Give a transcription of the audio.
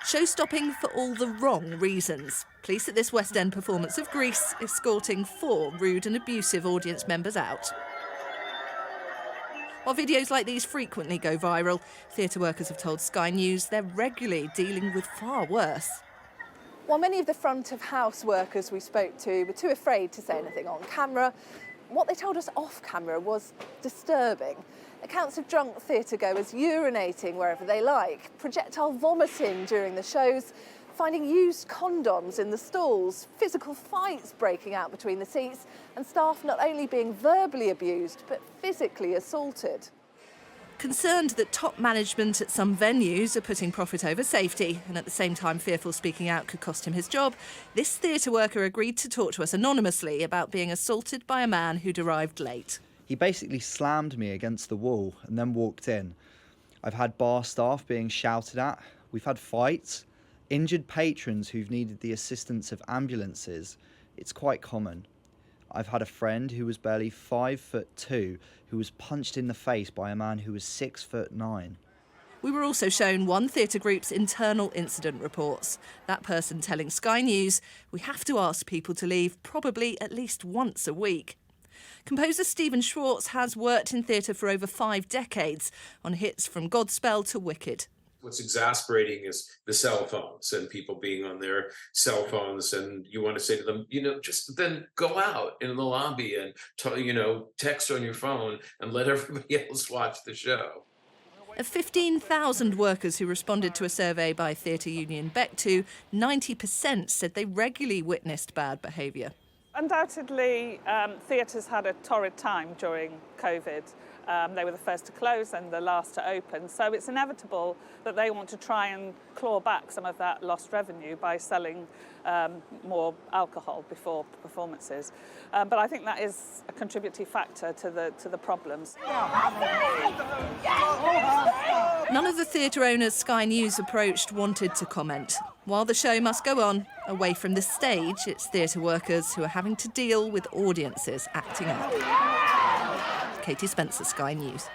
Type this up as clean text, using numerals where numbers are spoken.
Show-stopping for all the wrong reasons. Police at this West End performance of Grease escorting 4 rude and abusive audience members out. While videos like these frequently go viral, theatre workers have told Sky News they're regularly dealing with far worse. While many of the front-of-house workers we spoke to were too afraid to say anything on camera, what they told us off camera was disturbing. Accounts of drunk theatre-goers urinating wherever they like, projectile vomiting during the shows, finding used condoms in the stalls, physical fights breaking out between the seats, and staff not only being verbally abused, but physically assaulted. Concerned that top management at some venues are putting profit over safety, and at the same time fearful speaking out could cost him his job, this theatre worker agreed to talk to us anonymously about being assaulted by a man who'd arrived late. He basically slammed me against the wall and then walked in. I've had bar staff being shouted at. We've had fights. Injured patrons who've needed the assistance of ambulances. It's quite common. I've had a friend who was barely 5'2" who was punched in the face by a man who was 6'9". We were also shown one theatre group's internal incident reports. That person telling Sky News, we have to ask people to leave probably at least once a week. Composer Stephen Schwartz has worked in theatre for over 5 decades, on hits from Godspell to Wicked. What's exasperating is the cell phones and people being on their cell phones, and you want to say to them, just then go out in the lobby and, text on your phone and let everybody else watch the show. Of 15,000 workers who responded to a survey by theatre union Bectu, 90% said they regularly witnessed bad behaviour. Undoubtedly, theatres had a torrid time during COVID. They were the first to close and the last to open, so it's inevitable that they want to try and claw back some of that lost revenue by selling more alcohol before performances. But I think that is a contributory factor to the problems. None of the theatre owners Sky News approached wanted to comment. While the show must go on, away from the stage, it's theatre workers who are having to deal with audiences acting up. Katie Spencer, Sky News.